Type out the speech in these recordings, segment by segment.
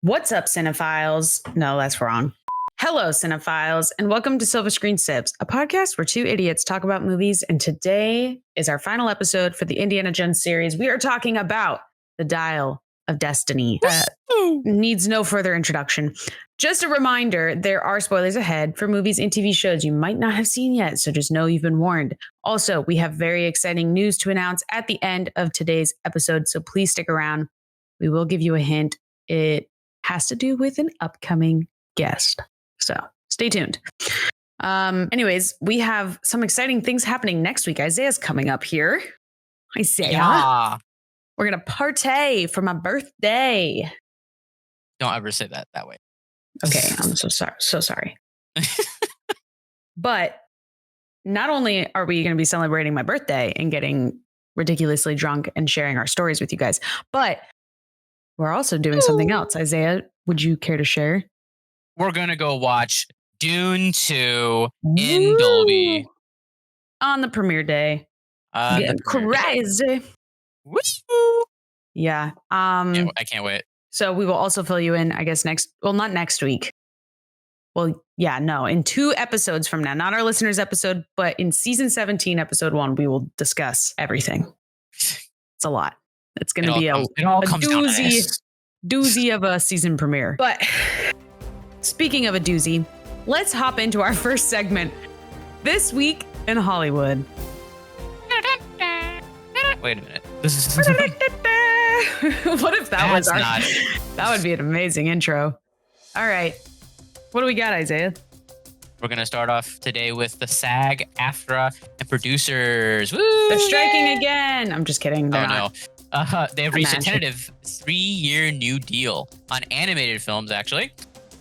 What's up, cinephiles? No, that's wrong. Hello, cinephiles, and welcome to Silver Screen Sips, a podcast where two idiots talk about movies. And today is our final episode for the Indiana Jones series. We are talking about The Dial of Destiny. Needs no further introduction. Just a reminder, there are spoilers ahead for movies and TV shows you might not have seen yet, so just know you've been warned. Also, we have very exciting news to announce at the end of today's episode, so please stick around. We will give you a hint. It has to do with an upcoming guest. So stay tuned. Anyways, we have some exciting things happening next week. Isaiah's coming up here. Isaiah. Yeah. We're going to partay for my birthday. Don't ever say that way. Okay, I'm so sorry. So sorry. But not only are we going to be celebrating my birthday and getting ridiculously drunk and sharing our stories with you guys, but we're also doing something else. Isaiah, would you care to share? We're going to go watch Dune 2 in Dolby. On the premiere day. Crazy. Woo! Yeah. I can't wait. So we will also fill you in, I guess, not next week. Well, yeah, no, in 2 episodes from now, not our listeners episode, but in season 17, episode 1, we will discuss everything. It's a lot. It's going to be a doozy of a season premiere. But speaking of a doozy, let's hop into our first segment. This week in Hollywood. Wait a minute. What if that was our... That would be an amazing intro. All right. What do we got, Isaiah? We're going to start off today with the SAG-AFTRA and producers. Woo! They're striking again. I'm just kidding. They're not. No. They have reached a tentative 3-year new deal on animated films, actually.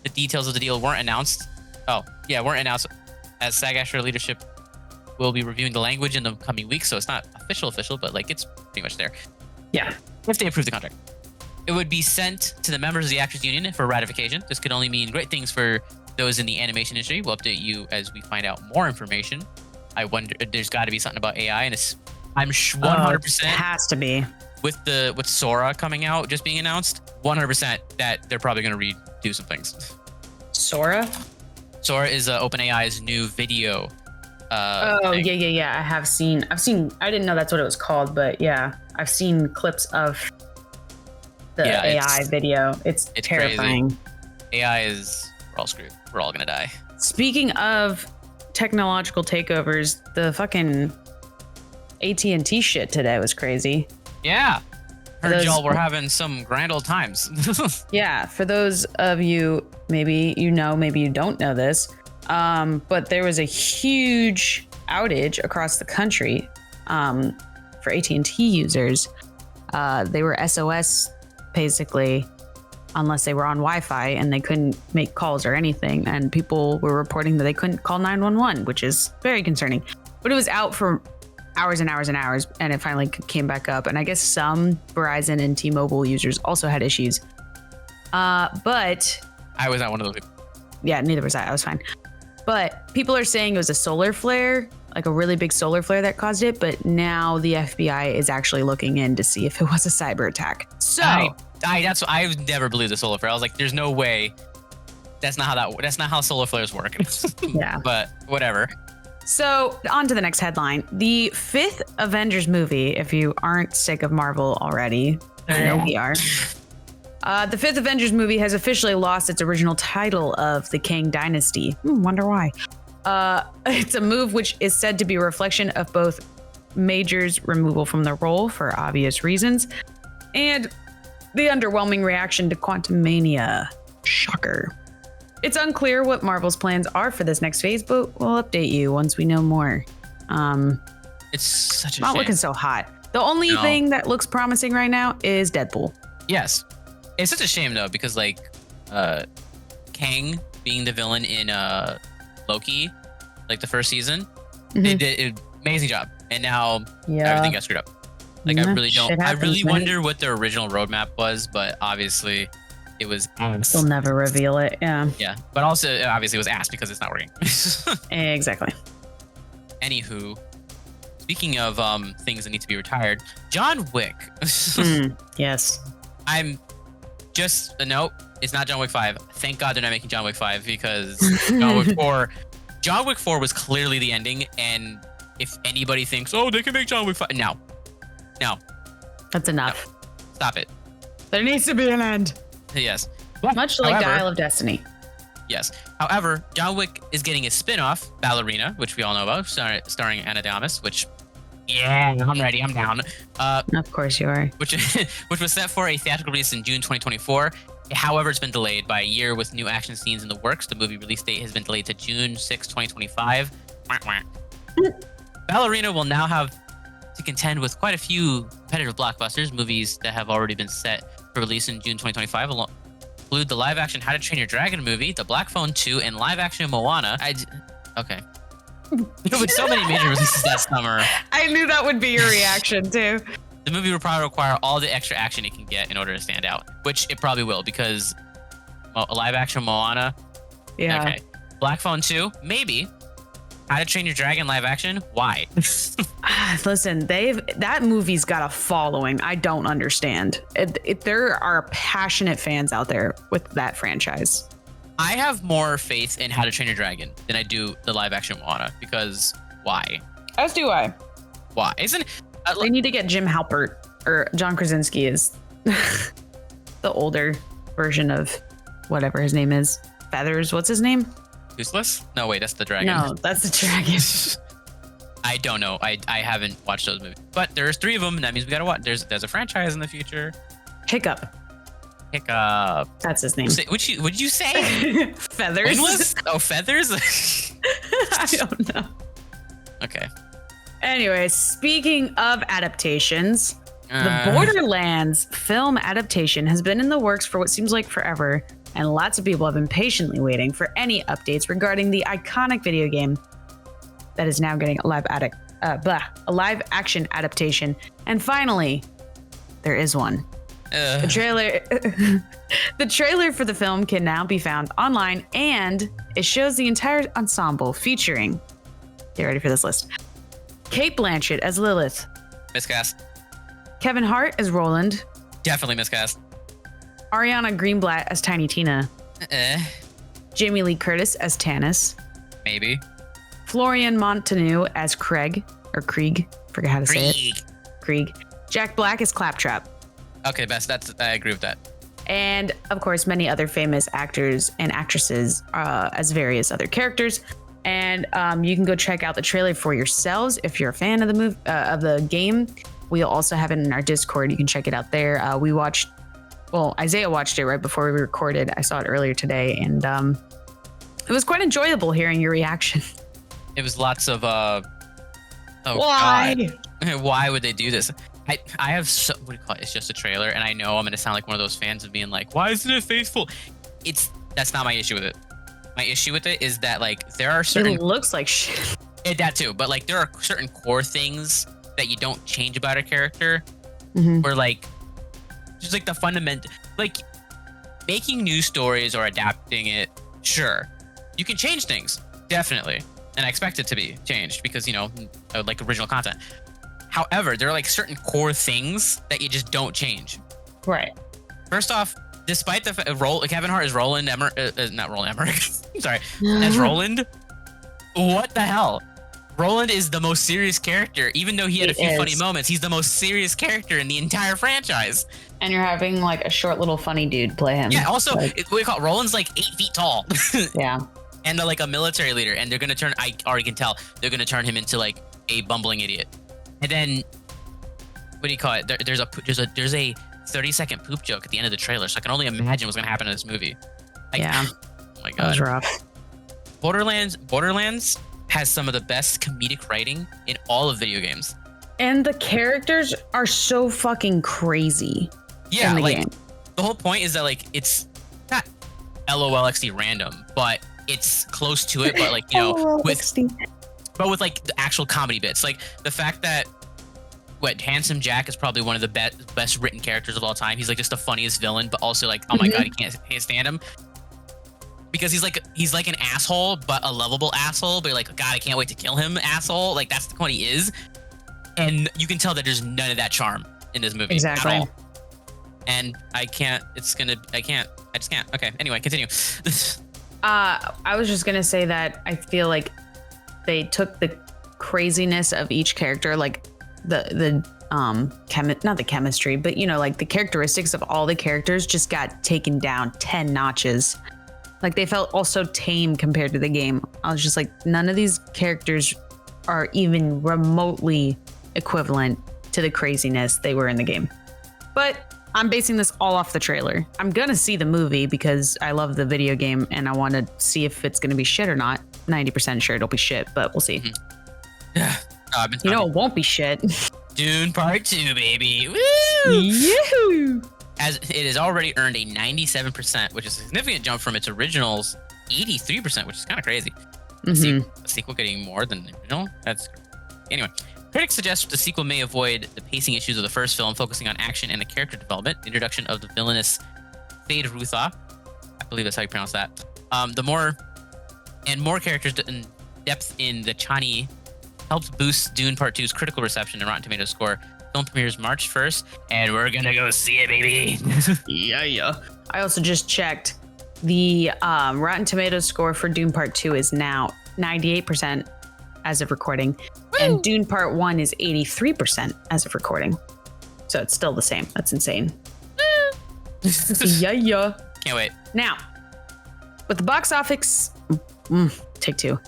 The details of the deal weren't announced. Weren't announced, as SAG-AFTRA leadership will be reviewing the language in the coming weeks, so it's not official, but it's pretty much there. Yeah. If they approve the contract. It would be sent to the members of the Actors Union for ratification. This could only mean great things for those in the animation industry. We'll update you as we find out more information. I wonder, there's got to be something about AI, and I'm 100%. It has to be. With Sora coming out, just being announced, 100% that they're probably going to redo some things. Sora? Sora is OpenAI's new video. Thing. Yeah. I've seen. I didn't know that's what it was called, but yeah, I've seen clips of the AI video. It's terrifying. Crazy. AI we're all screwed. We're all going to die. Speaking of technological takeovers, the fucking AT&T shit today was crazy. Yeah. Heard y'all were having some grand old times. Yeah. For those of you, maybe you know, maybe you don't know this, but there was a huge outage across the country for AT&T users. They were SOS, basically, unless they were on Wi-Fi and they couldn't make calls or anything. And people were reporting that they couldn't call 911, which is very concerning. But it was out for hours and hours and hours, and it finally came back up. And I guess some Verizon and T-Mobile users also had issues. But I was not one of those people. Yeah, neither was I. I was fine. But people are saying it was a solar flare, like a really big solar flare that caused it. But now the FBI is actually looking in to see if it was a cyber attack. So I've never believed the solar flare. I was like, there's no way. That's not how solar flares work. Yeah. But whatever. So on to the next headline. The 5th Avengers movie, if you aren't sick of Marvel already, I know we are. The 5th Avengers movie has officially lost its original title of the Kang Dynasty. Wonder why. It's a move which is said to be a reflection of both Major's removal from the role for obvious reasons and the underwhelming reaction to Quantumania. Shocker. It's unclear what Marvel's plans are for this next phase, but we'll update you once we know more. It's such a not shame. looking so hot. The only thing that looks promising right now is Deadpool. Yes. It's such a shame, though, because, Kang being the villain in Loki, the first season, they did an amazing job. And now everything got screwed up. I really wonder what their original roadmap was, but obviously it was ass. They'll never reveal it. Yeah. Yeah. But also, obviously, it was ass because it's not working. Exactly. Anywho, speaking of things that need to be retired, John Wick. Yes. I'm Just a note, it's not John Wick 5. Thank God they're not making John Wick 5 because John Wick 4 was clearly the ending. And if anybody thinks, oh, they can make John Wick 5. No. That's enough. No. Stop it. There needs to be an end. Yes. Much like Dial of Destiny. Yes. However, John Wick is getting a spin-off, Ballerina, which we all know about, starring Ana de Armas, which, yeah, I'm ready. I'm down. Of course you are. Which was set for a theatrical release in June 2024. However, it's been delayed by a year with new action scenes in the works. The movie release date has been delayed to June 6, 2025. Ballerina will now have to contend with quite a few competitive blockbusters. Movies that have already been set for release in June 2025 include the live-action How to Train Your Dragon movie, The Black Phone 2, and live-action Moana. Okay. With so many major releases that summer. I knew that would be your reaction, too. The movie will probably require all the extra action it can get in order to stand out, which it probably will because a live-action Moana. Yeah. Okay. Black Phone 2, maybe. How to Train Your Dragon live action? Why? Listen, that movie's got a following. I don't understand. There are passionate fans out there with that franchise. I have more faith in How to Train Your Dragon than I do the live action Moana because why? As do I. Why? Isn't they need to get Jim Halpert or John Krasinski is the older version of whatever his name is. Feathers. What's his name? Useless? No, wait, that's the dragon. No, that's the dragon. I don't know. I haven't watched those movies, but there's 3 of them. That means we gotta watch. There's a franchise in the future. Hiccup. That's his name. What'd you say? Feathers. Wingless? Oh, Feathers? I don't know. Okay. Anyway, speaking of adaptations, the Borderlands film adaptation has been in the works for what seems like forever, and lots of people have been patiently waiting for any updates regarding the iconic video game that is now getting a live action adaptation. And finally, there is one. The trailer for the film can now be found online, and it shows the entire ensemble featuring, get ready for this list, Cate Blanchett as Lilith. Miscast. Kevin Hart as Roland. Definitely miscast. Ariana Greenblatt as Tiny Tina. Jamie Lee Curtis as Tannis. Maybe. Florian Montanou as Krieg. Forget how to say it. Krieg. Jack Black as Claptrap. Okay, Beth, I agree with that. And of course, many other famous actors and actresses as various other characters. And you can go check out the trailer for yourselves if you're a fan of the movie, of the game. We'll also have it in our Discord. You can check it out there. Isaiah watched it right before we recorded. I saw it earlier today, and it was quite enjoyable hearing your reaction. It was lots of why? God. Why would they do this? I have what do you call it? It's just a trailer, and I know I'm gonna sound like one of those fans of being like, why isn't it faithful? That's not my issue with it. My issue with it is that like there are certain it looks like shit. That too, but like there are certain core things that you don't change about a character, or like just like the fundamental, like making new stories or adapting it. Sure, you can change things, definitely, and I expect it to be changed because like original content. However, there are like certain core things that you just don't change. Right. First off, despite the Kevin Hart is Roland Emmerich, not Roland Emmerich. Sorry, as Roland. What the hell? Roland is the most serious character, even though he had a few funny moments. He's the most serious character in the entire franchise. And you're having like a short little funny dude play him. Yeah. Also, what do you call it? Roland's like 8 feet tall. Yeah. And like a military leader, and they're gonna turn. I already can tell they're gonna turn him into like a bumbling idiot. And then, what do you call it? There's a 30-second poop joke at the end of the trailer, so I can only imagine what's gonna happen in this movie. Yeah. Oh my god. That was rough. Borderlands has some of the best comedic writing in all of video games. And the characters are so fucking crazy. Yeah, in the like game. The whole point is that like it's not LOLXD random, but it's close to it. But like with like the actual comedy bits, like the fact that Handsome Jack is probably one of the best written characters of all time. He's like just the funniest villain, but also like oh my god, he can't stand him. Because he's like an asshole, but a lovable asshole. But you're like, God, I can't wait to kill him, asshole. Like that's what he is, and you can tell that there's none of that charm in this movie exactly. at all. and I just can't. Okay, anyway, continue. I was just gonna say that I feel like they took the craziness of each character, like not the chemistry, but like the characteristics of all the characters just got taken down 10 notches. Like they felt also tame compared to the game. I was just like, none of these characters are even remotely equivalent to the craziness they were in the game. But I'm basing this all off the trailer. I'm gonna see the movie because I love the video game and I want to see if it's gonna be shit or not. 90% sure it'll be shit, but we'll see. Yeah. It won't be shit. Dune Part 2, baby. Woo! Yoo-hoo! As it has already earned a 97%, which is a significant jump from its original's 83%, which is kind of crazy. A sequel getting more than the original? That's crazy. Anyway, critics suggest the sequel may avoid the pacing issues of the first film, focusing on action and the character development. The introduction of the villainous Fade Rutha, I believe that's how you pronounce that. More characters and depth in the Chani helped boost Dune Part 2's critical reception and Rotten Tomatoes score. Film premieres March 1st, and we're gonna go see it, baby. Yeah. I also just checked the Rotten Tomatoes score for Dune Part 2 is now 98% as of recording. Woo! And Dune Part 1 is 83% as of recording. So it's still the same. That's insane. Yeah. Can't wait. Now, with the box office... take two.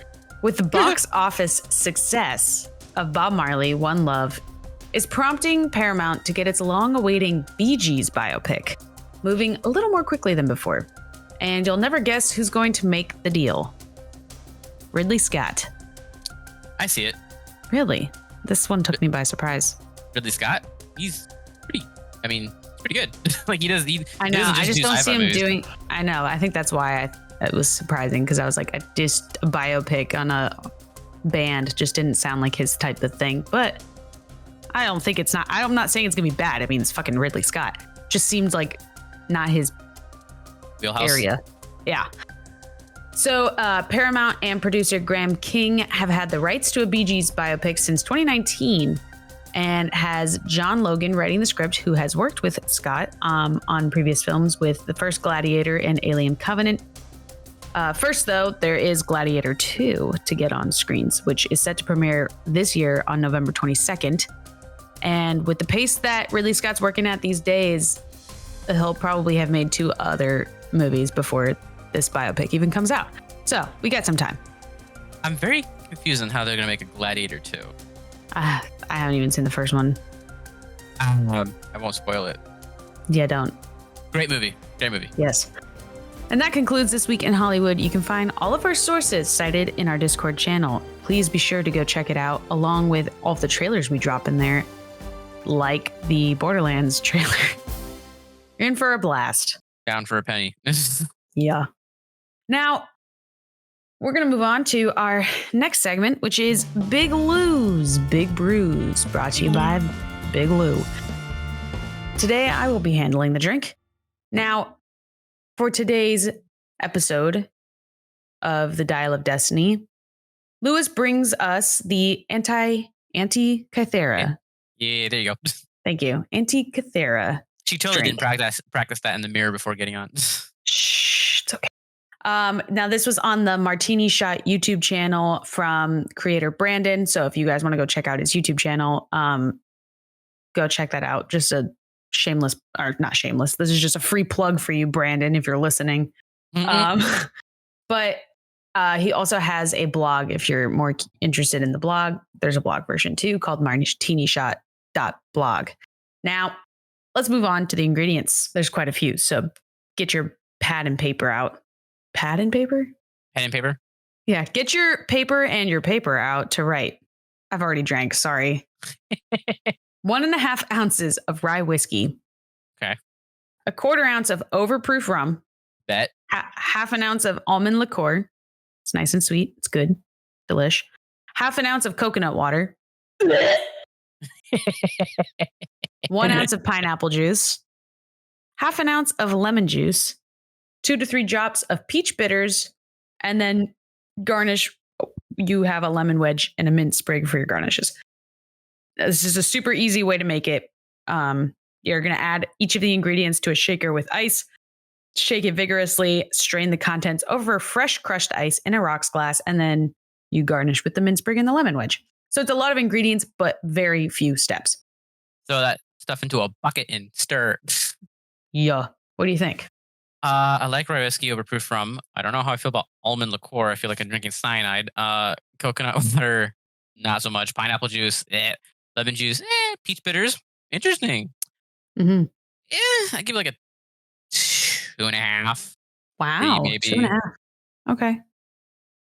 With the box office success of Bob Marley, One Love, is prompting Paramount to get its long-awaiting Bee Gees biopic, moving a little more quickly than before. And you'll never guess who's going to make the deal. Ridley Scott. I see it. Really? This one took me by surprise. Ridley Scott? He's pretty good. Like he does. I know. I just don't see him doing. I know. I think that's why it was surprising because I was like, a biopic on a band just didn't sound like his type of thing. But I don't think it's not. I'm not saying it's gonna be bad. I mean, it's fucking Ridley Scott. Just seems like not his wheelhouse area. Yeah. So Paramount and producer Graham King have had the rights to a Bee Gees biopic since 2019 and has John Logan writing the script, who has worked with Scott on previous films with The First Gladiator and Alien Covenant. First, though, there is Gladiator 2 to get on screens, which is set to premiere this year on November 22nd. And with the pace that Ridley Scott's working at these days, he'll probably have made 2 other movies before this biopic even comes out. So we got some time. I'm very confused on how they're going to make a Gladiator 2. I haven't even seen the first one. I won't spoil it. Yeah, don't. Great movie. Yes. And that concludes This Week in Hollywood. You can find all of our sources cited in our Discord channel. Please be sure to go check it out, along with all of the trailers we drop in there, like the Borderlands trailer. You're in for a blast. Down for a penny. Yeah. Now, we're going to move on to our next segment, which is Big Lou's Big Brews, brought to you by Big Lou. Today, I will be handling the drink. Now, for today's episode of the Dial of Destiny, Lewis brings us the Antikythera. Yeah, there you go. Thank you. Antikythera. She totally didn't practice that in the mirror before getting on. Shh, it's okay. Now, this was on the Martini Shot YouTube channel from creator Brandon. So if you guys want to go check out his YouTube channel, go check that out. Just a shameless, or not shameless. This is just a free plug for you, Brandon, if you're listening. But he also has a blog. If you're more interested in the blog, there's a blog version too called martinishot.blog. Now, let's move on to the ingredients. There's quite a few. So get your pad and paper out. Pad and paper? Pen and paper? Yeah, get your paper and your paper out to write. I've already drank, sorry. 1.5 ounces of rye whiskey. Okay. 1/4 ounce of overproof rum. Bet. 1/2 ounce of almond liqueur. It's nice and sweet. It's good. Delish. 1/2 ounce of coconut water. 1 ounce of pineapple juice. 1/2 ounce of lemon juice. 2 to 3 drops of peach bitters, and then garnish. You have a lemon wedge and a mint sprig for your garnishes. This is a super easy way to make it. You You're going to add each of the ingredients to a shaker with ice, shake it vigorously, strain the contents over fresh crushed ice in a rocks glass, and then you garnish with the mint sprig and the lemon wedge. So it's a lot of ingredients, but very few steps. Throw that stuff into a bucket and stir. Yeah. What do you think? I like rye whiskey overproof rum. I don't know how I feel about almond liqueur. I feel like I'm drinking cyanide. Coconut water, not so much. Pineapple juice, lemon juice, peach bitters. Interesting. Mm-hmm. I give it like a 2.5. Wow. Maybe. 2.5. Okay.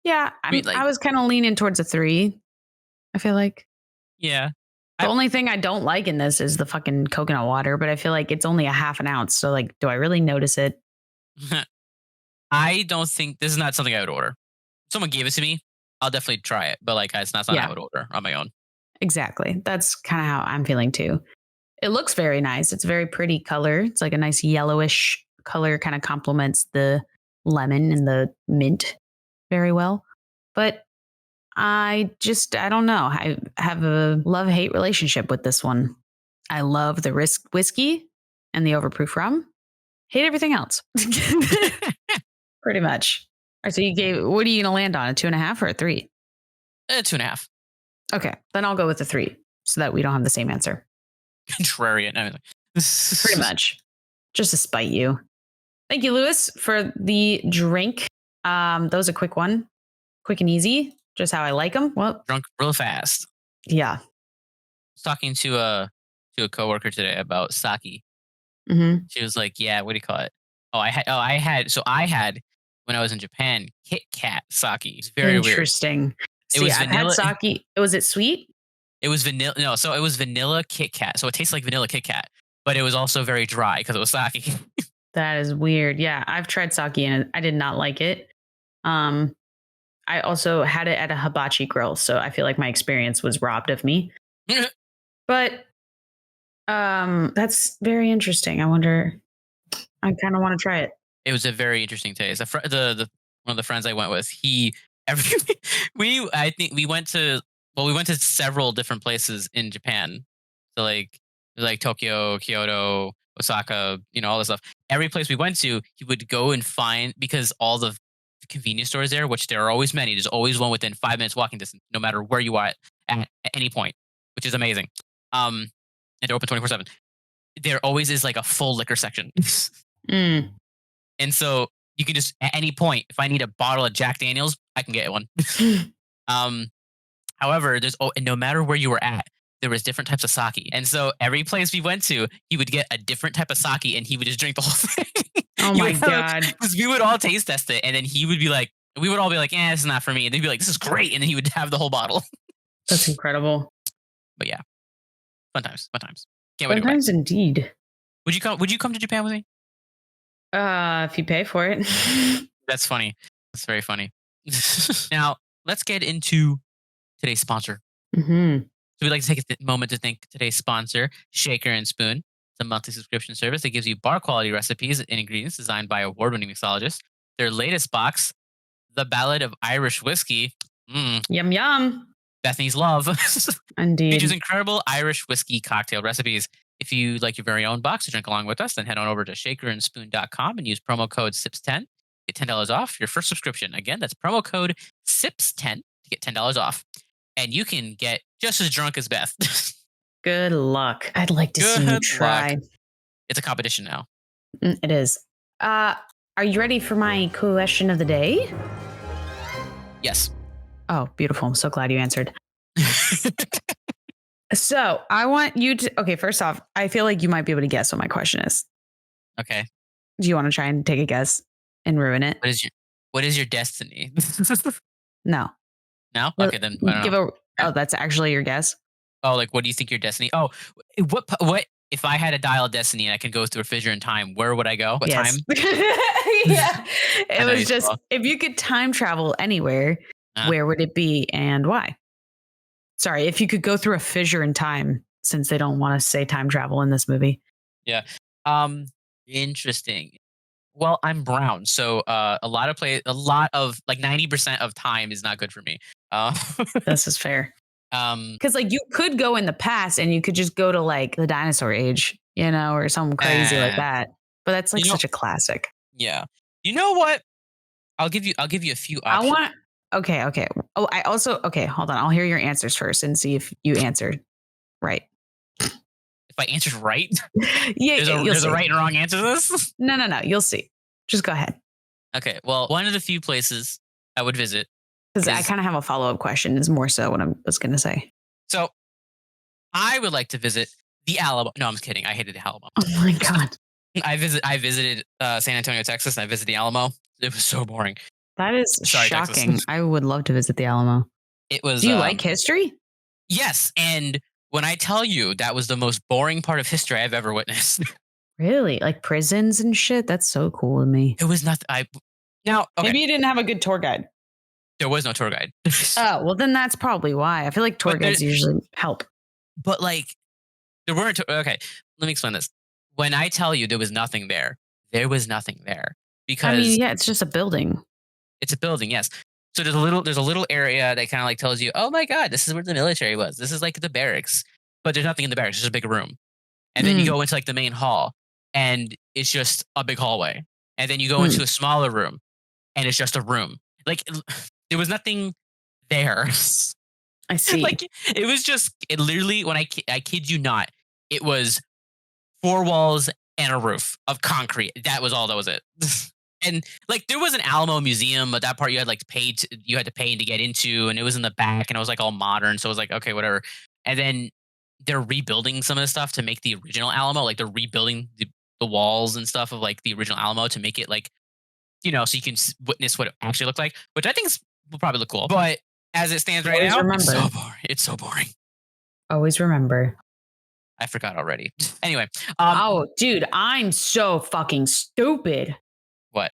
Yeah. I was kind of leaning towards a 3. I feel like. Yeah. The only thing I don't like in this is the fucking coconut water, but I feel like it's only a half an ounce. So like, do I really notice it? I don't think this is not something I would order. If someone gave it to me, I'll definitely try it. But like, it's not something I would order on my own. Exactly. That's kind of how I'm feeling too. It looks very nice. It's a very pretty color. It's like a nice yellowish color, kind of complements the lemon and the mint very well. But I don't know. I have a love-hate relationship with this one. I love the whiskey and the overproof rum. Hate everything else. Pretty much. All right, so what are you going to land on? A 2.5 or a 3? 2.5. Okay, then I'll go with a 3 so that we don't have the same answer. Contrarian. I mean, pretty much. Just to spite you. Thank you, Lewis, for the drink. That was a quick one. Quick and easy. Just how I like them. Well, drunk real fast. Yeah. I was talking to a coworker today about sake. Mm-hmm. She was like, "Yeah, what do you call it? I had when I was in Japan, Kit Kat sake. It's very interesting. Weird. See, it was vanilla. Had sake. Was it sweet? It was vanilla. No, so it was vanilla Kit Kat. So it tastes like vanilla Kit Kat, but it was also very dry because it was sake. That is weird. Yeah, I've tried sake and I did not like it. I also had it at a hibachi grill, so I feel like my experience was robbed of me. But that's very interesting. I wonder. I kind of want to try it. It was a very interesting taste. The one of the friends I went with, we went to several different places in Japan. So like Tokyo, Kyoto, Osaka, all this stuff. Every place we went to, he would go and find, because all the convenience stores there, which there are always many, there's always one within 5 minutes walking distance, no matter where you are at any point, which is amazing. And they're open 24/7. There always is like a full liquor section. And so you can just, at any point, if I need a bottle of Jack Daniels, I can get one. However, no matter where you were at, there was different types of sake. And so every place we went to, he would get a different type of sake and he would just drink the whole thing. Oh my God. Because we would all taste test it. And then he would be like, we would all be like, this is not for me. And they'd be like, this is great. And then he would have the whole bottle. That's incredible. But yeah, fun times. Can't wait. Fun times indeed. Would you come to Japan with me? If you pay for it. That's funny. That's very funny. Now, let's get into today's sponsor. Mm-hmm. So we'd like to take a moment to thank today's sponsor, Shaker and Spoon. It's a monthly subscription service that gives you bar quality recipes and ingredients designed by award-winning mixologists. Their latest box, The Ballad of Irish Whiskey. Yum, yum. Bethany's love. Indeed. Features incredible Irish whiskey cocktail recipes. If you like your very own box to drink along with us, then head on over to shakerandspoon.com and use promo code SIPS10. Get $10 off your first subscription. Again, that's promo code SIPS10 to get $10 off. And you can get just as drunk as Beth. Good luck. I'd like to see you try. Luck. It's a competition now. It is. Are you ready for my question of the day? Yes. Oh, beautiful. I'm so glad you answered. So I want you to, okay, first off, I feel like you might be able to guess what my question is. Okay. Do you want to try and take a guess and ruin it? What is your destiny? No. No? Okay, then I don't know. Oh, that's actually your guess? Oh, like, what do you think your destiny? Oh, what if I had a dial of destiny and I could go through a fissure in time, where would I go? What time? Yeah. It was just, if you could time travel anywhere, where would it be and why? Sorry, if you could go through a fissure in time, since they don't want to say time travel in this movie. Yeah. Interesting. Well, I'm brown, so a lot of like 90% of time is not good for me. This is fair. Because like you could go in the past and you could just go to like the dinosaur age or something crazy like that. But that's like such a classic. Yeah. You know what? I'll give you a few options. Okay. Oh, hold on. I'll hear your answers first and see if you answered right. If I answered right? Yeah. There's a right and wrong answer to this? No. You'll see. Just go ahead. Okay. Well, one of the few places I would visit. Because I kind of have a follow-up question is more so what I was going to say. So I would like to visit the Alamo. No, I'm just kidding. I hated the Alamo. Oh my God. I visited San Antonio, Texas, and I visited the Alamo. It was so boring. That is shocking. Texas. I would love to visit the Alamo. It was. Do you like history? Yes. And when I tell you that was the most boring part of history I've ever witnessed. Really? Like prisons and shit? That's so cool to me. It was nothing. Maybe you didn't have a good tour guide. There was no tour guide. Oh, well, then that's probably why. I feel like tour guides usually help. But like, there weren't. Okay, let me explain this. When I tell you there was nothing there was nothing there. Because it's just a building. It's a building, yes. So there's a little area that kind of like tells you, oh my God, this is where the military was. This is like the barracks. But there's nothing in the barracks. It's just a big room. And then you go into like the main hall, and it's just a big hallway. And then you go into a smaller room, and it's just a room. Like, there was nothing there. I see. Like, it was just, it literally, when I kid you not, it was 4 walls and a roof of concrete. That was all. That was it. And like, there was an Alamo museum, but that part you had to pay to get into, and it was in the back, and it was like all modern. So it was like, okay, whatever. And then they're rebuilding some of the stuff to make the original Alamo. Like, they're rebuilding the walls and stuff of like the original Alamo to make it like, so you can witness what it actually looked like, which I think will probably look cool. But as it stands right now, it's so boring. It's so boring. Always remember. I forgot already. Anyway. Oh, dude, I'm so fucking stupid. What?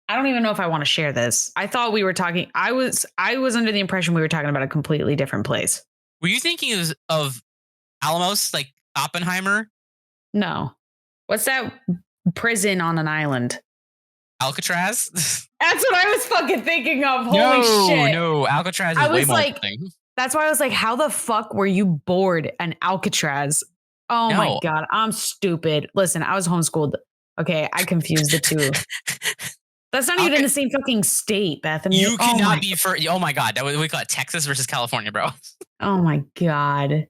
I don't even know if I want to share this. I thought we were talking. I was under the impression we were talking about a completely different place. Were you thinking of Alamos, like Oppenheimer? No. What's that prison on an island? Alcatraz? That's what I was fucking thinking of. Holy shit. No, Alcatraz is way more interesting. That's why I was like, how the fuck were you bored in Alcatraz? Oh my God, I'm stupid. Listen, I was homeschooled. Okay, I confused the two. That's not even in the same fucking state, Bethany. You cannot be for. Oh my God, we call it Texas versus California, bro. Oh my God.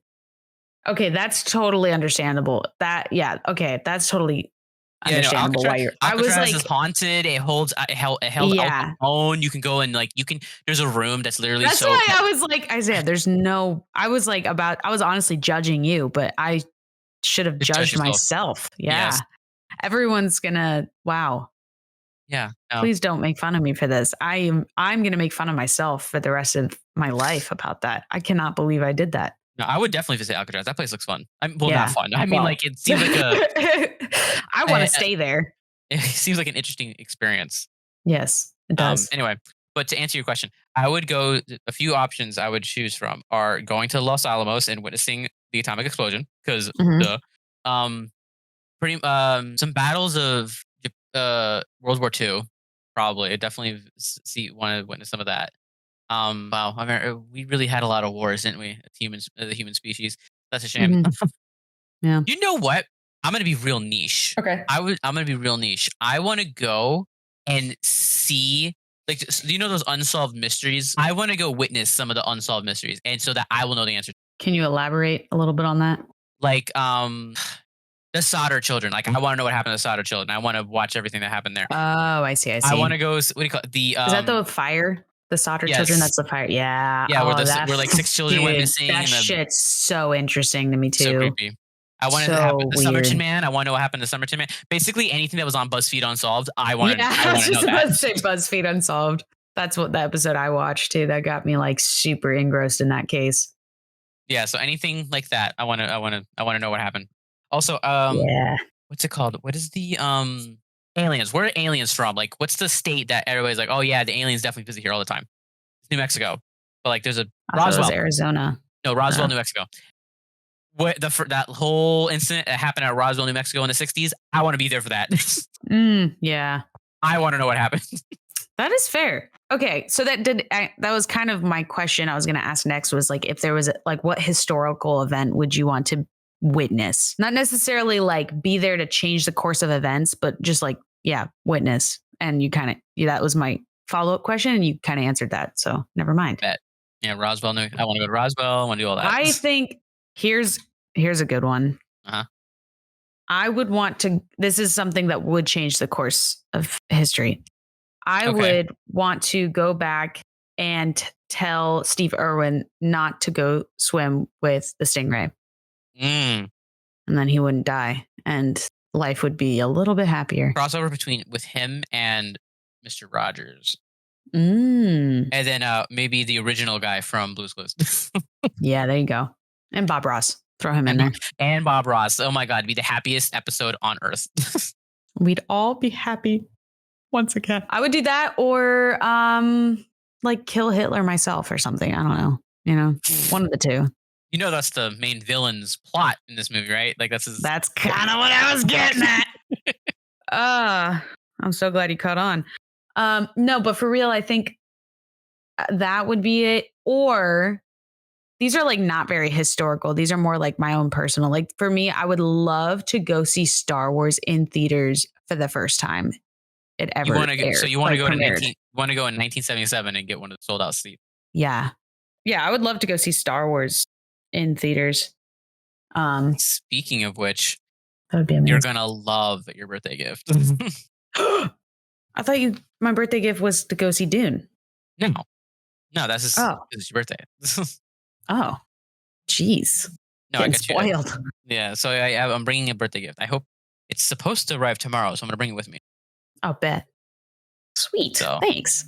Okay, that's totally understandable. Okay, that's totally understandable. No, why you're. Alcatraz is haunted. It held own. You can go and there's a room that's literally. That's why I was like, Isaiah. There's no. I was honestly judging you, but I should have judged myself. Yeah. Yes. Everyone's gonna. Wow. Yeah. No. Please don't make fun of me for this. I'm gonna make fun of myself for the rest of my life about that. I cannot believe I did that. No, I would definitely visit Alcatraz. That place looks fun. Not fun. I mean, it seems like I want to stay there. It seems like an interesting experience. Yes, it does. Anyway, but to answer your question, I would go. A few options I would choose from are going to Los Alamos and witnessing the atomic explosion because some battles of World War II. Probably, I definitely want to witness some of that. Wow, I mean, we really had a lot of wars, didn't we? The human species. That's a shame. Yeah. You know what? I'm gonna be real niche. Okay. I'm gonna be real niche. I want to go and see, those unsolved mysteries. I want to go witness some of the unsolved mysteries, and so that I will know the answer. Can you elaborate a little bit on that? The Solder children. I want to know what happened to the Solder children. I want to watch everything that happened there. Oh, I see. I want to go. What do you call it? Is that the fire? The Solder children? That's the fire. Yeah. Yeah, where 6 children went missing. That shit's so interesting to me too. So creepy. I want to happen to Somerton Man. I want to know what happened to Somerton Man. Basically, anything that was on BuzzFeed Unsolved, I want to know that. I was just about to say BuzzFeed Unsolved. That's what the episode I watched too. That got me super engrossed in that case. Yeah. So anything like that, I want to know what happened. Also, what's it called? What is the aliens? Where are aliens from? What's the state that everybody's like, oh yeah, the aliens definitely visit here all the time? It's New Mexico. But there's a Roswell, Arizona. No, Roswell, New Mexico. What that whole incident that happened at Roswell, New Mexico in the 60s? I want to be there for that. Yeah. I want to know what happened. That is fair. Okay, so that was kind of my question I was going to ask next was if there was what historical event would you want to witness, not necessarily like be there to change the course of events, but just like, yeah, witness. And you kind of, that was my follow-up question, and you kind of answered that. So never mind. Bet. Yeah, Roswell. No, I want to go to Roswell. I want to do all that. I think here's a good one. I would want to, this is something that would change the course of history. I would want to go back and tell Steve Irwin not to go swim with the stingray. And then he wouldn't die and life would be a little bit happier. Crossover with him and Mr. Rogers. And then maybe the original guy from Blue's Clues. Yeah, there you go. And Bob Ross. Throw him in there. And Bob Ross. Oh my God, it'd be the happiest episode on earth. We'd all be happy once again. I would do that, or like kill Hitler myself or something. I don't know. You know, one of the two. You know, that's the main villain's plot in this movie, right? Like that's kind of what I was getting at. I'm so glad you caught on. No, but for real, I think that would be it. Or these are like not very historical. These are more like my own personal. Like for me, I would love to go see Star Wars in theaters for the first time it ever aired. So you want to go to 1977 and get one of the sold out seats? Yeah. Yeah, I would love to go see Star Wars in theaters. Speaking of which, that would be amazing. You're gonna love your birthday gift. I thought my birthday gift was to go see Dune. No, that's just it's your birthday. Oh, jeez. No, I got spoiled. Yeah, so I'm bringing a birthday gift. I hope it's supposed to arrive tomorrow, so I'm gonna bring it with me. Oh, Beth. Sweet. So, thanks.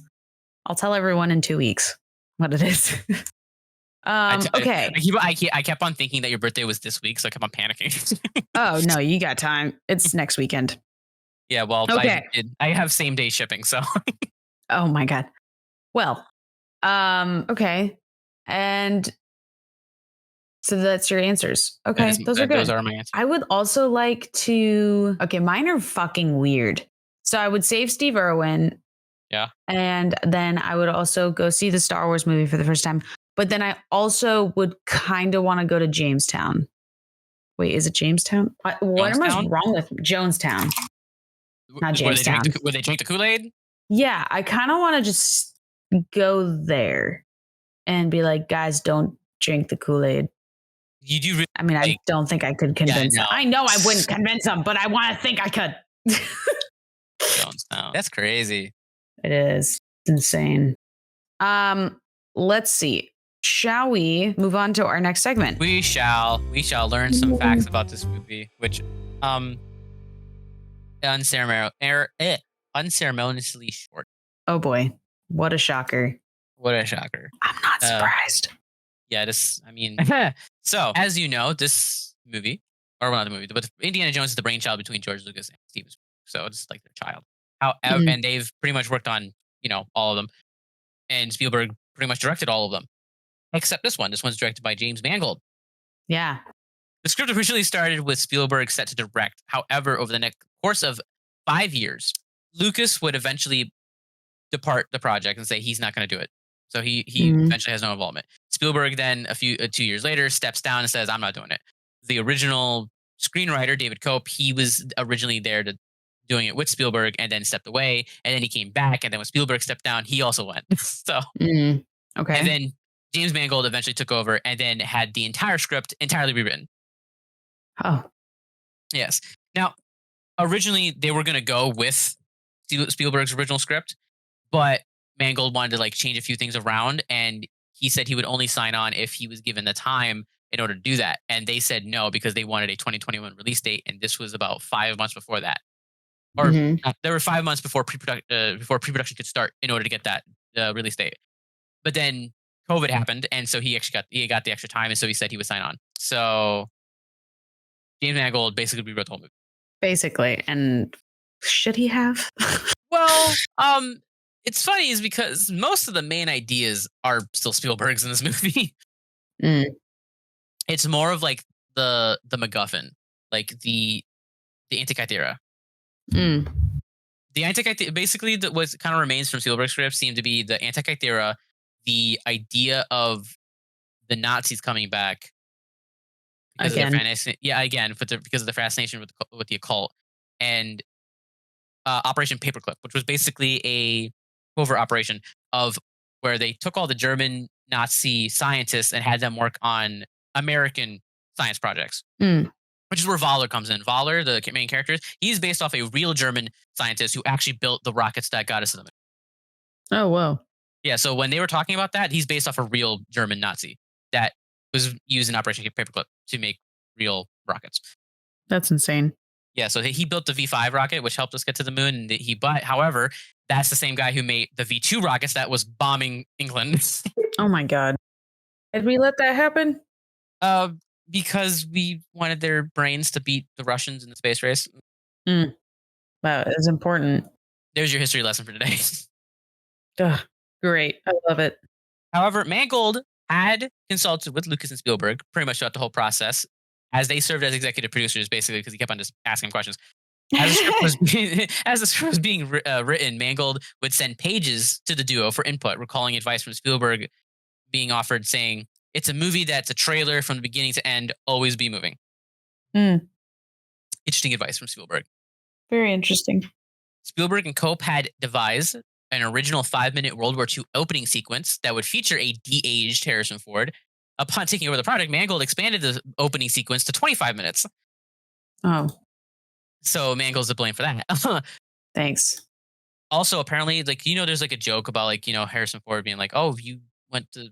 I'll tell everyone in 2 weeks what it is. Okay. I kept on thinking that your birthday was this week, so I kept on panicking. Oh no, you got time. It's next weekend. Yeah, well, okay. I have same day shipping, so. Oh my God. Well, okay, and so that's your answers. Okay, those are good. Those are my answers. I would also like to. Okay, mine are fucking weird. So I would save Steve Irwin. Yeah. And then I would also go see the Star Wars movie for the first time. But then I also would kind of want to go to Jamestown. Wait, is it Jamestown? What am I wrong with Jonestown? Not Jamestown. Would they drink the Kool-Aid? Yeah, I kind of want to just go there and be like, guys, don't drink the Kool-Aid. You do. I mean, I don't think I could convince them. I know I wouldn't convince them, but I want to think I could. Jonestown. That's crazy. It is. It's insane. Let's see. Shall we move on to our next segment? We shall learn some facts about this movie, which unceremoniously short. Oh boy. What a shocker. What a shocker. I'm not surprised. Yeah, so as you know, this movie, or well, not the movie, but Indiana Jones is the brainchild between George Lucas and Steven Spielberg. So it's like their child. And they've pretty much worked on, all of them. And Spielberg pretty much directed all of them. Except this one. This one's directed by James Mangold. Yeah. The script originally started with Spielberg set to direct. However, over the next course of 5 years, Lucas would eventually depart the project and say he's not going to do it. So he eventually has no involvement. Spielberg then 2 years later steps down and says, I'm not doing it. The original screenwriter, David Cope, he was originally there to doing it with Spielberg and then stepped away. And then he came back. And then when Spielberg stepped down, he also went. So, okay. And then James Mangold eventually took over and then had the entire script entirely rewritten. Oh. Yes. Now, originally they were going to go with Spielberg's original script, but Mangold wanted to change a few things around, and he said he would only sign on if he was given the time in order to do that. And they said no because they wanted a 2021 release date, and this was about 5 months before that. Or there were 5 months before pre-production could start in order to get that release date. But then COVID happened, and so he got the extra time, and so he said he would sign on. So James Mangold basically rewrote the whole movie. Basically, and should he have? Well, it's funny is because most of the main ideas are still Spielberg's in this movie. It's more of the MacGuffin, like the Antikythera. The Antikythera, basically, what kind of remains from Spielberg's script seemed to be the Antikythera, the idea of the Nazis coming back because of their fascination. Yeah, again, because of the fascination with the occult, and Operation Paperclip, which was basically a covert operation of where they took all the German Nazi scientists and had them work on American science projects. Which is where Voller comes in. Voller, the main character, he's based off a real German scientist who actually built the rockets that got us to the moon. Oh, whoa. Yeah, so when they were talking about that, he's based off a real German Nazi that was used in Operation Paperclip to make real rockets. That's insane. Yeah, so he built the V5 rocket, which helped us get to the moon. However, that's the same guy who made the V2 rockets that was bombing England. Oh my God. Did we let that happen? Because we wanted their brains to beat the Russians in the space race. Wow, it's important. There's your history lesson for today. Ugh, great. I love it. However, Mangold had consulted with Lucas and Spielberg pretty much throughout the whole process, as they served as executive producers, basically, because he kept on just asking questions. As the script was being written, Mangold would send pages to the duo for input, recalling advice from Spielberg being offered, saying, "It's a movie that's a trailer from the beginning to end. Always be moving." Interesting advice from Spielberg. Very interesting. Spielberg and Cope had devised an original 5-minute World War II opening sequence that would feature a de-aged Harrison Ford. Upon taking over the project, Mangold expanded the opening sequence to 25 minutes. Oh. So Mangold's to blame for that. Thanks. Also, apparently, there's a joke about Harrison Ford being like, "Oh, you went to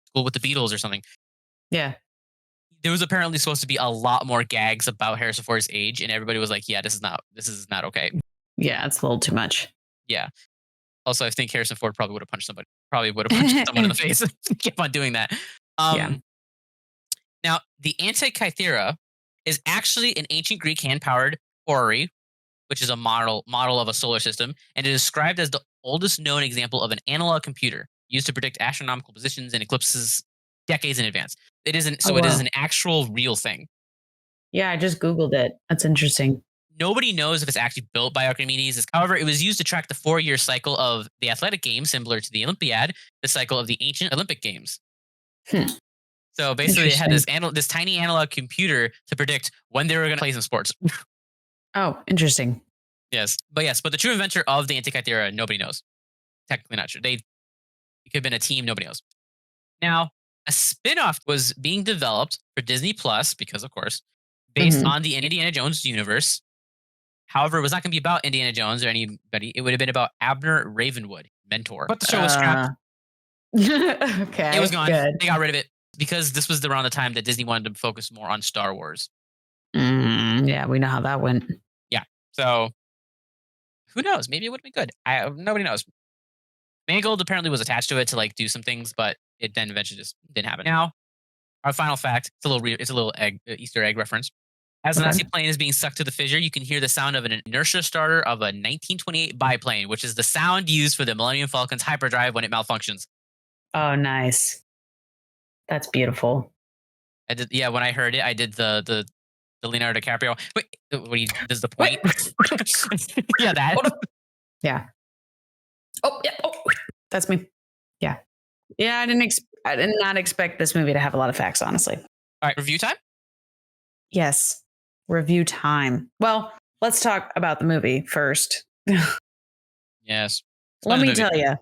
school with the Beatles or something." Yeah. There was apparently supposed to be a lot more gags about Harrison Ford's age, and everybody was like, "Yeah, this is not okay." Yeah, it's a little too much. Yeah. Also, I think Harrison Ford probably would have punched somebody. Probably would have punched someone in the face. Keep on doing that. Yeah. Now, the Antikythera is actually an ancient Greek hand-powered orrery, which is a model of a solar system, and it is described as the oldest known example of an analog computer used to predict astronomical positions and eclipses decades in advance. It isn't. So it is an actual real thing. Yeah, I just Googled it. That's interesting. Nobody knows if it's actually built by Archimedes. However, it was used to track the 4-year cycle of the athletic games, similar to the Olympiad, the cycle of the ancient Olympic games. So basically, it had this tiny analog computer to predict when they were going to play some sports. Oh, interesting. Yes, but the true inventor of the Antikythera, nobody knows. Technically not sure. It could have been a team, nobody knows. Now, a spin-off was being developed for Disney Plus, because of course, based on the Indiana Jones universe. However, it was not going to be about Indiana Jones or anybody. It would have been about Abner Ravenwood, mentor. But the show was scrapped. Okay. It was gone. Good. They got rid of it because this was around the time that Disney wanted to focus more on Star Wars. Yeah, we know how that went. Yeah. So, who knows? Maybe it would have been good. Nobody knows. Mangold apparently was attached to it to do some things, but it then eventually just didn't happen. Now, our final fact. It's a little Easter egg reference. As the Nazi plane is being sucked to the fissure, you can hear the sound of an inertia starter of a 1928 biplane, which is the sound used for the Millennium Falcon's hyperdrive when it malfunctions. Oh, nice. That's beautiful. When I heard it, I did the Leonardo DiCaprio. Wait, what he does the point? Yeah, that. Yeah. Oh, yeah. Oh, that's me. Yeah. Yeah, I did not expect this movie to have a lot of facts, honestly. All right, review time? Yes. Review time. Well, let's talk about the movie first. Yes. Let me tell you,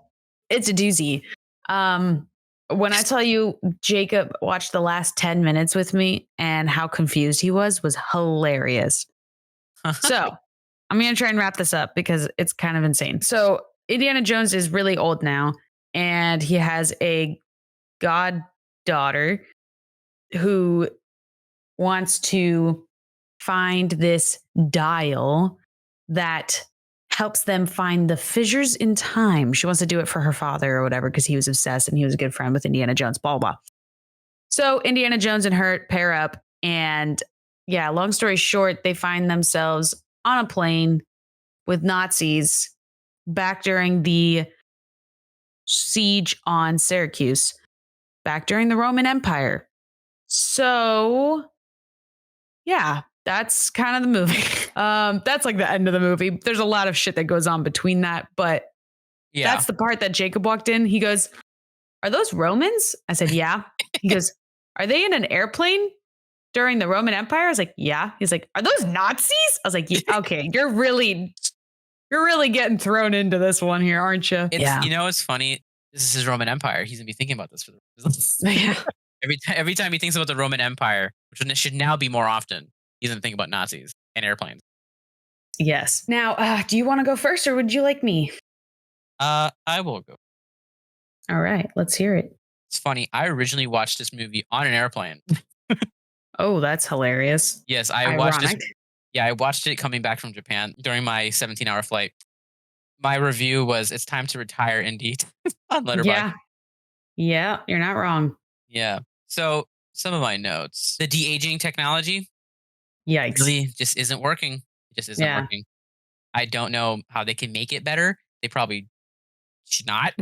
it's a doozy. When I tell you Jacob watched the last 10 minutes with me and how confused he was hilarious. So I'm going to try and wrap this up because it's kind of insane. So Indiana Jones is really old now, and he has a goddaughter who wants to find this dial that helps them find the fissures in time. She wants to do it for her father or whatever because he was obsessed and he was a good friend with Indiana Jones, blah, blah. So Indiana Jones and her pair up, and yeah, long story short, they find themselves on a plane with Nazis back during the siege on Syracuse, back during the Roman Empire. So yeah, that's kind of the movie. That's the end of the movie. There's a lot of shit that goes on between that, but that's the part that Jacob walked in. He goes, "Are those Romans?" I said, "Yeah." He goes, "Are they in an airplane?" during the Roman Empire? I was like, yeah. He's like, are those Nazis? I was like, yeah, okay, you're really getting thrown into this one here, aren't you? It's funny. This is his Roman Empire. He's gonna be thinking about this for the every time he thinks about the Roman Empire, which should now be more often, he's gonna think about Nazis and airplanes. Yes. Now, do you want to go first, or would you like me? I will go. All right, let's hear it. It's funny. I originally watched this movie on an airplane. Oh, that's hilarious. Yes, I watched it. Yeah, I watched it coming back from Japan during my 17-hour flight. My review was, "It's time to retire." Indeed, on Letterboxd. Yeah, you're not wrong. Yeah. So some of my notes: the de-aging technology, yikes, really just isn't working. It just isn't working. I don't know how they can make it better. They probably should not.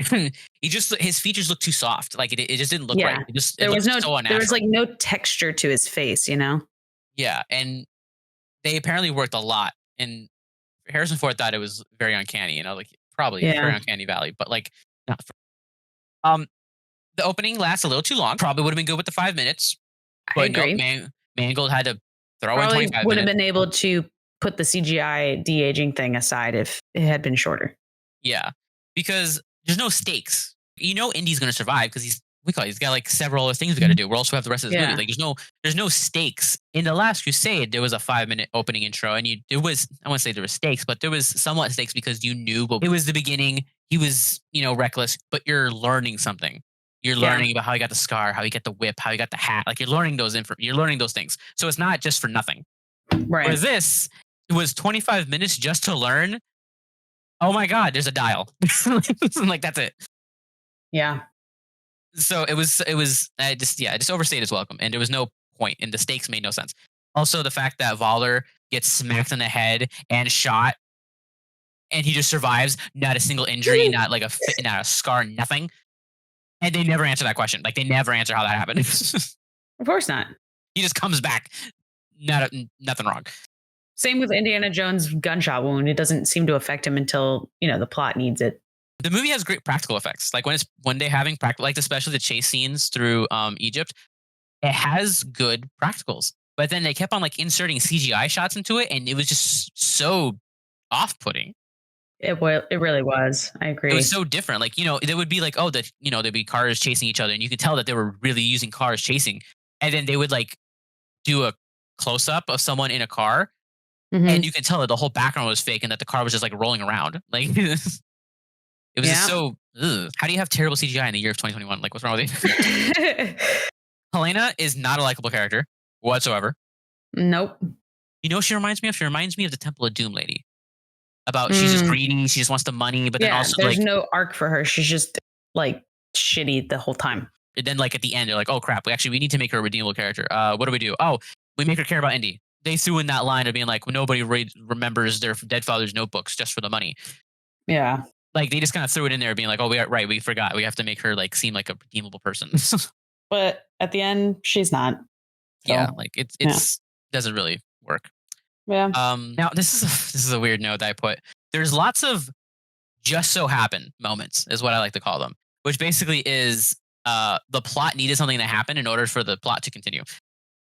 His features look too soft. Like it just didn't look right. There was like no texture to his face, Yeah, and they apparently worked a lot. And Harrison Ford thought it was very uncanny. Like probably very uncanny valley, but like not. The opening lasts a little too long. Probably would have been good with the 5 minutes. I agree. Mangold had to throw in 25 minutes. Would have been able to put the CGI de-aging thing aside if it had been shorter. Yeah, because there's no stakes. Indy's going to survive because he's got like several other things we got to do. We also have the rest of this movie. Like there's no stakes. In The Last Crusade, there was a 5-minute opening intro, and I wouldn't say there were stakes, but there was somewhat stakes because you knew it was the beginning. He was reckless, but you're learning something. You're learning about how he got the scar, how he got the whip, how he got the hat. Like you're learning those things. So it's not just for nothing. Right. Whereas this, it was 25 minutes just to learn. Oh my God, there's a dial. Like that's it. Yeah. So it was just overstayed its welcome, and there was no point, and the stakes made no sense. Also, the fact that Voller gets smacked in the head and shot, and he just survives, not a single injury, not a scar, nothing. And they never answer that question. Like they never answer how that happened. Of course not. He just comes back, nothing wrong. Same with Indiana Jones' gunshot wound. It doesn't seem to affect him until the plot needs it. The movie has great practical effects. Like when they're having practical, like especially the chase scenes through Egypt, it has good practicals. But then they kept on like inserting CGI shots into it, and it was just so off-putting. It really was. I agree. It was so different. Like there would be like there'd be cars chasing each other, and you could tell that they were really using cars chasing. And then they would like do a close-up of someone in a car, and you can tell that the whole background was fake, and that the car was just like rolling around. Like it was just so. Ugh. How do you have terrible CGI in the year of 2021? Like what's wrong with you? Helena is not a likable character whatsoever. Nope. She reminds me of? She reminds me of the Temple of Doom lady. About she's just greedy, she just wants the money, but then also there's no arc for her. She's just like shitty the whole time. And then like at the end, they're like, "Oh crap, we need to make her a redeemable character. What do we do? Oh, we make her care about Indy." They threw in that line of being like, "Nobody remembers their dead father's notebooks just for the money." Yeah, like they just kind of threw it in there, being like, "Oh, we forgot. We have to make her like seem like a redeemable person." But at the end, she's not. So. Yeah, like it doesn't really work. Yeah. Now this is a weird note that I put. There's lots of just so happen moments, is what I like to call them, which basically is the plot needed something to happen in order for the plot to continue.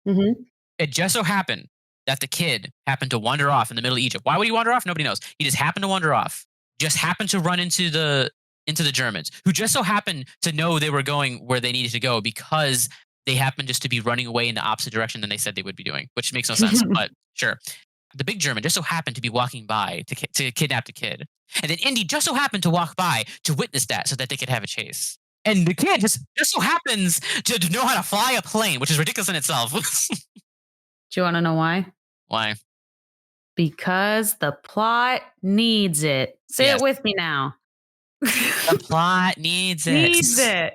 Mm-hmm. It just so happened that the kid happened to wander off in the middle of Egypt. Why would he wander off? Nobody knows. He just happened to wander off. Just happened to run into the Germans, who just so happened to know they were going where they needed to go because they happened just to be running away in the opposite direction than they said they would be doing, which makes no sense, but sure. The big German just so happened to be walking by to kidnap the kid. And then Indy just so happened to walk by to witness that so that they could have a chase. And the kid just so happens to know how to fly a plane, which is ridiculous in itself. Do you want to know why? Why? Because the plot needs it. Say it with me now. The plot needs it. Needs it.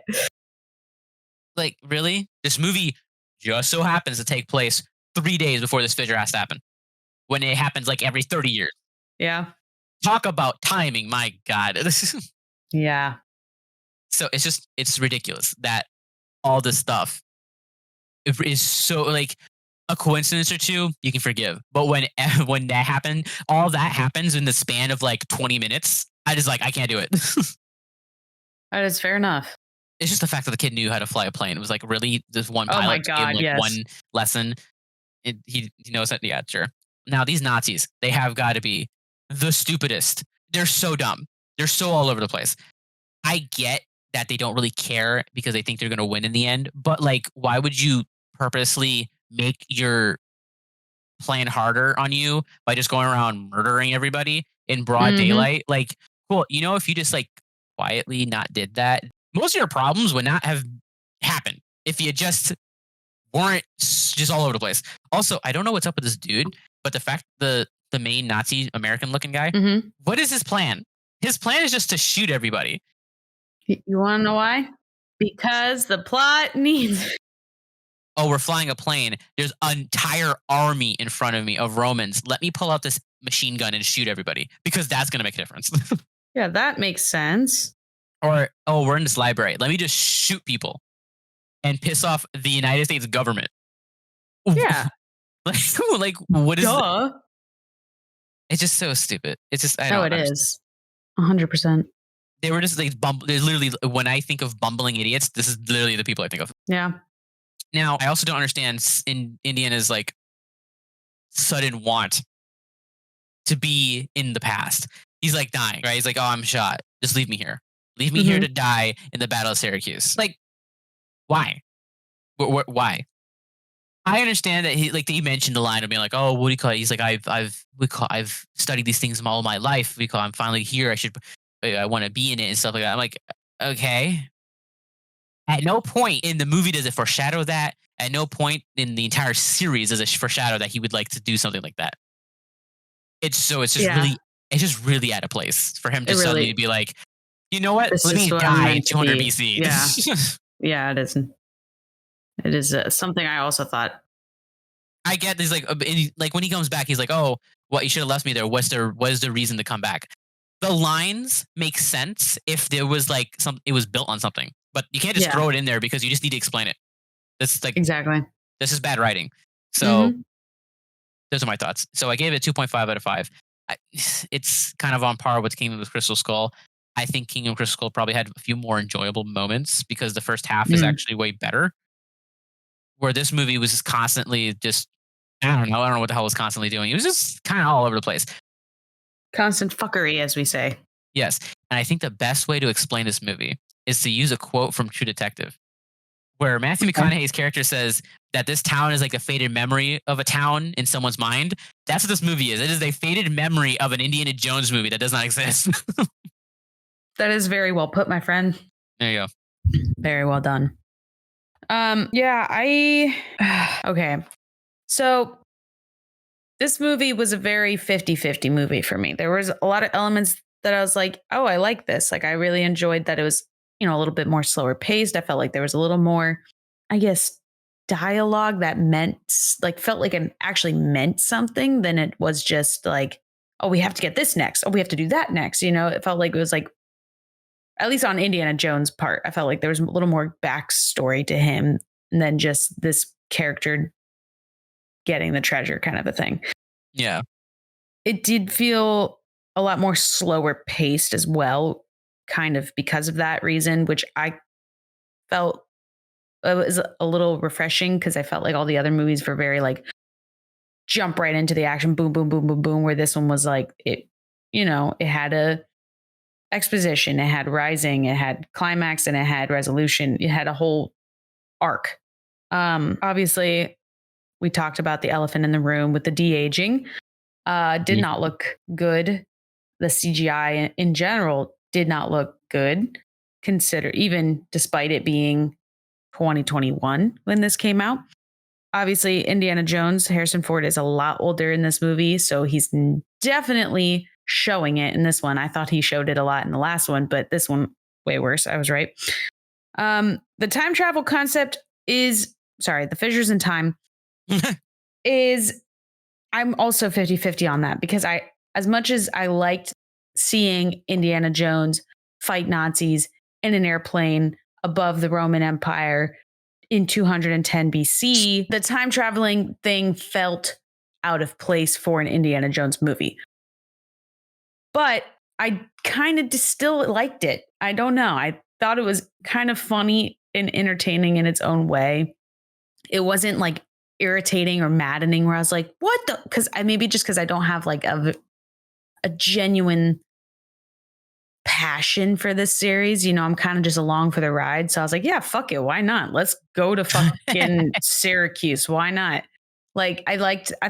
Like, really? This movie just so happens to take place 3 days before this fissure has to happen. When it happens like every 30 years. Yeah. Talk about timing, my God. Yeah. So it's ridiculous that all this stuff is so like a coincidence or two, you can forgive. But when that happened, all that happens in the span of like 20 minutes, I can't do it. That is fair enough. It's just the fact that the kid knew how to fly a plane. It was like, really, this one Oh my pilot gave him God, like yes. one lesson. He knows that. Yeah, sure. Now these Nazis, they have got to be the stupidest. They're so dumb. They're so all over the place. I get that they don't really care because they think they're going to win in the end. But like, why would you purposely make your plan harder on you by just going around murdering everybody in broad daylight? Like, cool. You know, if you just like quietly not did that, most of your problems would not have happened if you just weren't just all over the place. Also, I don't know what's up with this dude, but the fact the main Nazi American looking guy, what is his plan? His plan is just to shoot everybody. You want to know why? Because the plot needs. Oh, we're flying a plane. There's an entire army in front of me of Romans. Let me pull out this machine gun and shoot everybody because that's going to make a difference. Yeah, that makes sense. Or, oh, we're in this library. Let me just shoot people and piss off the United States government. Yeah. like what is Duh. It's just so stupid. It's just, I Oh, don't it understand. is. 100%. They were just like, there's literally, when I think of bumbling idiots, this is literally the people I think of. Yeah. Now, I also don't understand in Indiana's like sudden want to be in the past. He's like dying, right? He's like, oh, I'm shot. Just leave me here. Leave me here to die in the Battle of Syracuse. Like, why? Why? I understand that he mentioned the line of being like, oh, what do you call it? He's like, I've studied these things all my life. I'm finally here. I want to be in it and stuff like that. I'm like, okay. At no point in the movie does it foreshadow that. At no point in the entire series does it foreshadow that he would like to do something like that. It's just really out of place for him to suddenly be like, you know what? Let me die in 200 BC. Yeah. Yeah, it isn't. It is something I also thought. I get this, like when he comes back, he's like, oh, what, you should have left me there. What is the reason to come back? The lines make sense if there was like it was built on something, but you can't just throw it in there because you just need to explain it. That's like, exactly. This is bad writing. So those are my thoughts. So I gave it 2.5 out of 5. It's kind of on par with Kingdom of the Crystal Skull. I think Kingdom of the Crystal Skull probably had a few more enjoyable moments because the first half is actually way better. Where this movie was just constantly just, I don't know what the hell it was constantly doing. It was just kind of all over the place. Constant fuckery, as we say. Yes. And I think the best way to explain this movie is to use a quote from True Detective, where Matthew McConaughey's character says that this town is like a faded memory of a town in someone's mind. That's what this movie is. It is a faded memory of an Indiana Jones movie that does not exist. That is very well put, my friend. There you go. Very well done. Okay. So this movie was a very 50-50 movie for me. There was a lot of elements that I was like, oh, I like this. Like, I really enjoyed that it was, a little bit more slower paced. I felt like there was a little more, I guess, dialogue that felt like it actually meant something than it was just like, oh, we have to get this next. Oh, we have to do that next. It felt like it was like, at least on Indiana Jones' part, I felt like there was a little more backstory to him than just this character getting the treasure kind of a thing. Yeah. It did feel a lot more slower paced as well, kind of because of that reason, which I felt was a little refreshing because I felt like all the other movies were very like jump right into the action, boom, boom, boom, boom, boom, where this one was like, it had a exposition, it had rising, it had climax, and it had resolution. It had a whole arc. Obviously, we talked about the elephant in the room with the de-aging. Did not look good. The CGI in general did not look good. Even despite it being 2021 when this came out. Obviously, Indiana Jones, Harrison Ford is a lot older in this movie, so he's definitely showing it in this one. I thought he showed it a lot in the last one, but this one way worse. I was right. The time travel concept the fissures in time I'm also 50-50 on that because as much as I liked seeing Indiana Jones fight Nazis in an airplane above the Roman Empire in 210 BC, the time traveling thing felt out of place for an Indiana Jones movie. But I kind of still liked it. I don't know. I thought it was kind of funny and entertaining in its own way. It wasn't like irritating or maddening where I was like, what the? Because maybe just because I don't have like a genuine passion for this series, I'm kind of just along for the ride. So I was like, yeah, fuck it. Why not? Let's go to fucking Syracuse. Why not? Like I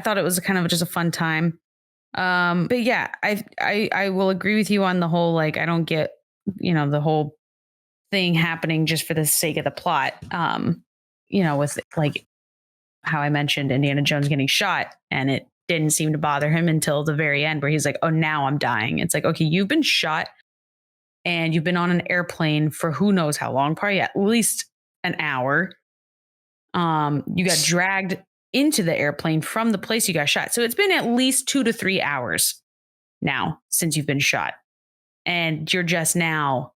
thought it was kind of just a fun time. But yeah, I will agree with you on the whole, like, I don't get, the whole thing happening just for the sake of the plot. With like how I mentioned Indiana Jones getting shot, and it didn't seem to bother him until the very end where he's like, oh, now I'm dying. It's like, okay, you've been shot and you've been on an airplane for who knows how long, probably at least an hour. You got dragged into the airplane from the place you got shot. So it's been at least 2 to 3 hours now since you've been shot. And you're just now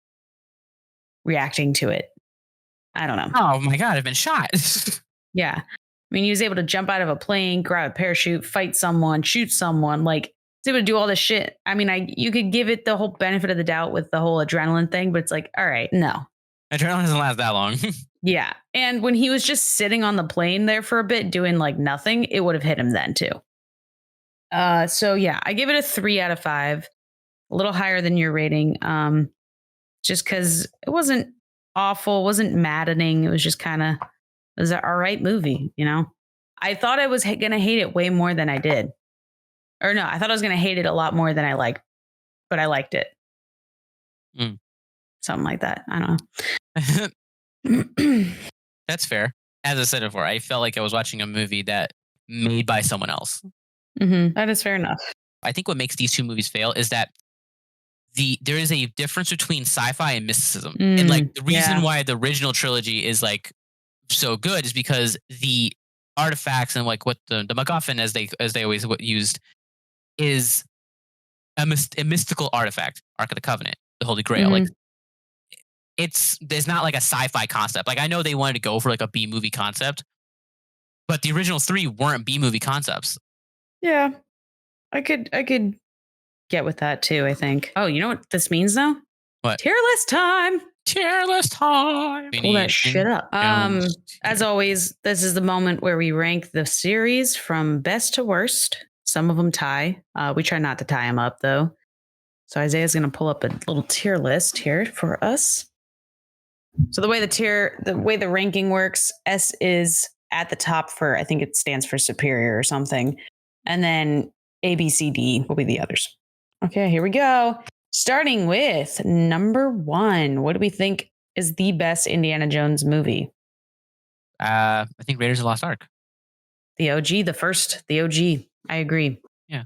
reacting to it. I don't know. Oh my God, I've been shot. Yeah. I mean, he was able to jump out of a plane, grab a parachute, fight someone, shoot someone. Like, he's able to do all this shit. I mean, you could give it the whole benefit of the doubt with the whole adrenaline thing, but it's like, all right, no. Adrenaline doesn't last that long. Yeah. And when he was just sitting on the plane there for a bit doing like nothing, it would have hit him then too. So yeah, I give it a 3 out of 5, a little higher than your rating. Just because it wasn't awful, wasn't maddening. It was just kind of, it was an all right movie, I thought I was going to hate it way more than I did. Or no, I thought I was going to hate it a lot more than I liked, but I liked it. Something like that. I don't know. That's fair. As I said before, I felt like I was watching a movie that made by someone else. Mm-hmm. That is fair enough. I think what makes these two movies fail is that there is a difference between sci-fi and mysticism. And like the reason why the original trilogy is like so good is because the artifacts and like what the MacGuffin as they always used is a mystical artifact, Ark of the Covenant, the Holy Grail. Like there's not like a sci-fi concept. Like I know they wanted to go for like a B movie concept, but the original 3 weren't B movie concepts. Yeah, I could get with that too, I think. Oh, you know what this means though? What? Tier list time. Tier list time. Pull that shit up. As always, this is the moment where we rank the series from best to worst. Some of them tie. We try not to tie them up though. So Isaiah's going to pull up a little tier list here for us. So the way the ranking works, S is at the top for, I think it stands for superior or something. And then A, B, C, D will be the others. Okay, here we go. Starting with number 1. What do we think is the best Indiana Jones movie? I think Raiders of the Lost Ark. The OG, the OG. I agree. Yeah.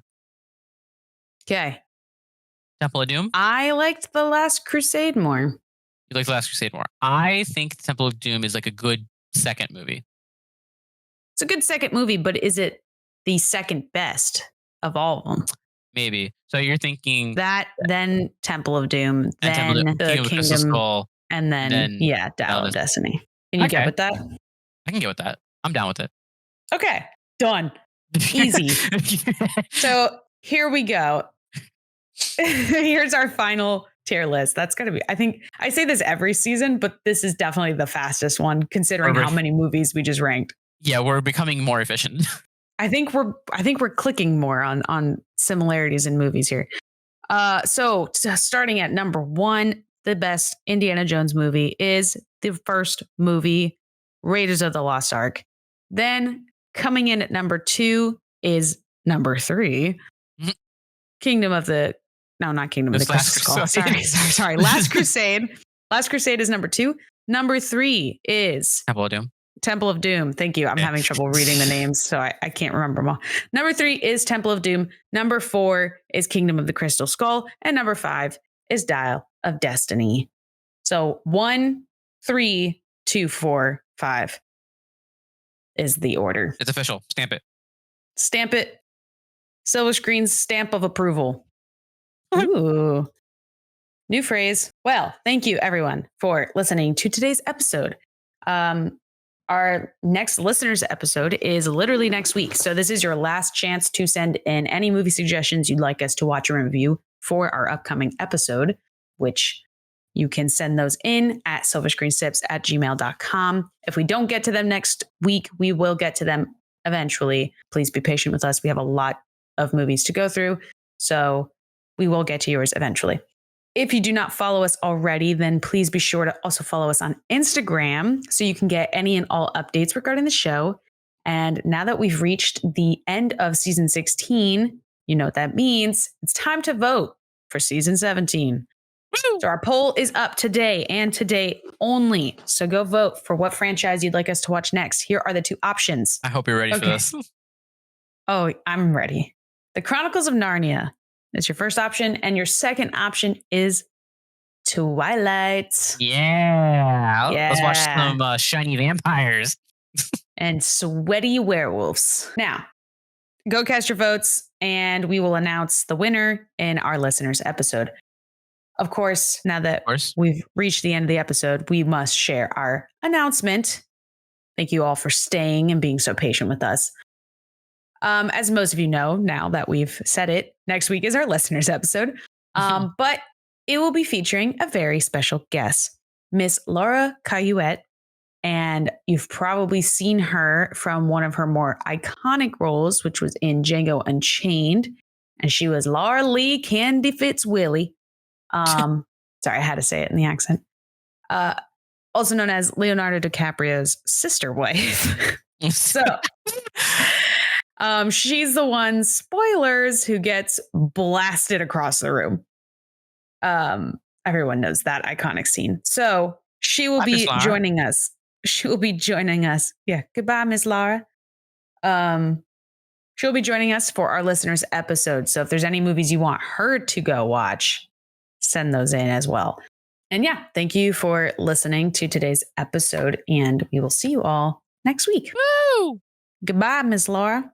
Okay. Temple of Doom? I liked The Last Crusade more. You like The Last Crusade more? I think Temple of Doom is like a good second movie. It's a good second movie, but is it the second best of all of them? Maybe. So you're thinking that, then Temple of Doom, then the Kingdom, Skull, and then Dial of Destiny. Can you get with that? I can get with that. I'm down with it. Okay, done. Easy. So here we go. Here's our final tier list. That's going to be, I think I say this every season, but this is definitely the fastest one considering how many movies we just ranked. Yeah, we're becoming more efficient. I think we're clicking more on similarities in movies here. So starting at number 1, the best Indiana Jones movie is the first movie, Raiders of the Lost Ark. Then coming in at number 2 is number 3, Kingdom of the Crystal Skull. Sorry. Last Crusade. Last Crusade is number 2. Number 3 is Temple of Doom. Thank you. I'm having trouble reading the names, so I can't remember them all. Number 3 is Temple of Doom. Number 4 is Kingdom of the Crystal Skull. And number 5 is Dial of Destiny. So 1, 3, 2, 4, 5 is the order. It's official. Stamp it. Stamp it. Silver Screen's stamp of approval. Ooh. New phrase. Well, thank you everyone for listening to today's episode. Our next listeners episode is literally next week. So this is your last chance to send in any movie suggestions you'd like us to watch or review for our upcoming episode, which You can send those in at silverscreensips@gmail.com. If we don't get to them next week, we will get to them eventually. Please be patient with us. We have a lot of movies to go through, so we will get to yours eventually. If you do not follow us already, then please be sure to also follow us on Instagram so you can get any and all updates regarding the show. And now that we've reached the end of season 16, you know what that means. It's time to vote for season 17. So our poll is up today and today only. So go vote for what franchise you'd like us to watch next. Here are the two options. I hope you're ready for this. Oh, I'm ready. The Chronicles of Narnia is your first option. And your second option is Twilight. Yeah. Let's watch some shiny vampires. And sweaty werewolves. Now, go cast your votes and we will announce the winner in our listeners episode. Of course, now that we've reached the end of the episode, we must share our announcement. Thank you all for staying and being so patient with us. As most of you know, now that we've said it, next week is our listeners episode. But it will be featuring a very special guest, Miss Laura Cayuette. And you've probably seen her from one of her more iconic roles, which was in Django Unchained. And she was Laura Lee Candy Fitzwilly. Sorry, I had to say it in the accent. Also known as Leonardo DiCaprio's sister wife. So she's the one, spoilers, who gets blasted across the room. Everyone knows that iconic scene. So she will be joining us. She will be joining us. Yeah. Goodbye, Miss Laura. She'll be joining us for our listeners episode. So if there's any movies you want her to go watch, send those in as well. And yeah, thank you for listening to today's episode. And we will see you all next week. Woo! Goodbye, Miss Laura.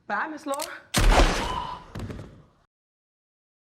Bye, Miss Laura.